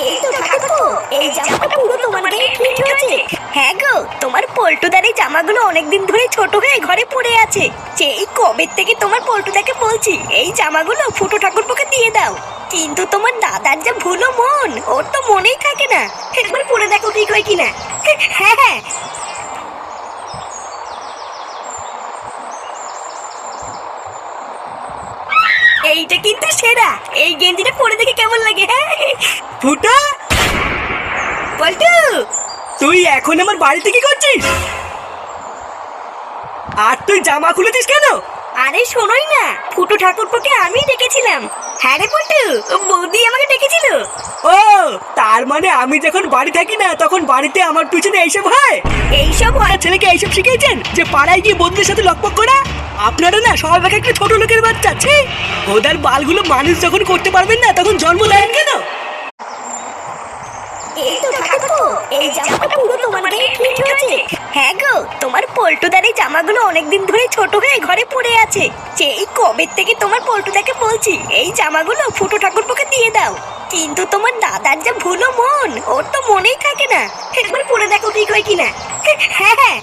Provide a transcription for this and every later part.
এই তো ঠাকুরপো, এই জামাটা পুরো তোমার গায়ে ফিট হয়েছে। হ্যাঁ গো, তোমার পল্টুদার এই জামাগুলো অনেকদিন ধরে ছোট হয়ে ঘরে পড়ে আছে। সেই কবে থেকে তোমার পল্টুদাকে বলছি এই জামাগুলো ফুটো ঠাকুরপোকে দিয়ে দাও, কিন্তু তোমার দাদার যা ভুলো মন, ওর তো মনেই থাকে না। একবার পরে দেখো ঠিক হয় কিনা। হ্যাঁ হ্যাঁ, এইটা কিন্তু সেরা। এই গেঞ্জিটা পরে দেখে কেমন লাগে? হ্যাঁ ফুটা, পল্টু, তুই এখন আমার বাড়িতে কি করছিস? আর তুই জামা খুলেছিস কেন? আরে শোনোই না, ফুটো ঠাকুরপোকে আমি ডেকেছিলাম। হ্যাঁ রে পল্টু, বৌদি আমাকে ডেকেছিল। ও, তার মানে আমি যখন বাড়ি থাকি না তখন বাড়িতে আমার পিছনে এইসব হয়? এইসব হয়? আপনার ছেলেকে এইসব শিখিয়েছেন যে পাড়ায় গিয়ে বন্ধুদের সাথে লকপক করা? আপনারা না সবাই এক একটা ছোট লোকের বাচ্চা। ছি, ওদের বালগুলো মানুষ যখন করতে পারবেন না তখন জন্ম দেন কেন? এই তো ঠাকুরপো, এই জামাটা পুরো তোমার গায়ে ফিট হয়েছে। হ্যাঁ গো, তোমার পল্টুদার এই জামাগুলো অনেকদিন ধরে ছোট হয়ে ঘরে পড়ে আছে। সেই কবে থেকে তোমার পল্টুদাকে বলছি এই জামাগুলো ফুটো ঠাকুরপোকে দিয়ে দাও, কিন্তু তোমার দাদার যা ভুলো মন, ওর তো মনেই থাকে না। একবার পরে দেখো ঠিক হয় কিনা। হ্যাঁ হ্যাঁ,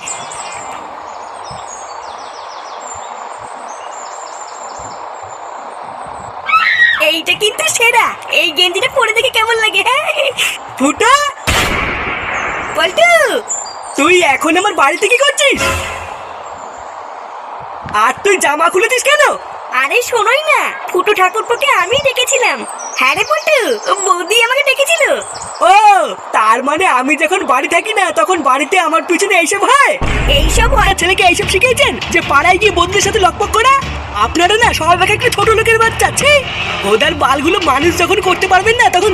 এইটা কিন্তু সেরা। এই গেঞ্জিটা পরে দেখে কেমন লাগে? হ্যাঁ ফুটা, পল্টু, তুই এখন আমার বাড়িতে কি করছিস? আর তুই জামা খুলেছিস কেন? আরে শোনোই না, ফুটো ঠাকুরপোকে আমি ডেকেছিলাম। হ্যাঁ রে পল্টু, বৌদি আমাকে ডেকেছিল। ও, তার মানে আমি যখন বাড়ি থাকি না তখন বাড়িতে আমার পিছনে এইসব হয়? এইসব হয়? আপনার ছেলেকে এইসব শিখিয়েছেন যে পাড়ায় গিয়ে বন্ধুদের সাথে লকপক করা? আপনারা না সবাই এক একটা ছোট লোকের বাচ্চা। ছি, ওদের বালগুলো মানুষ যখন করতে পারবেন না তখন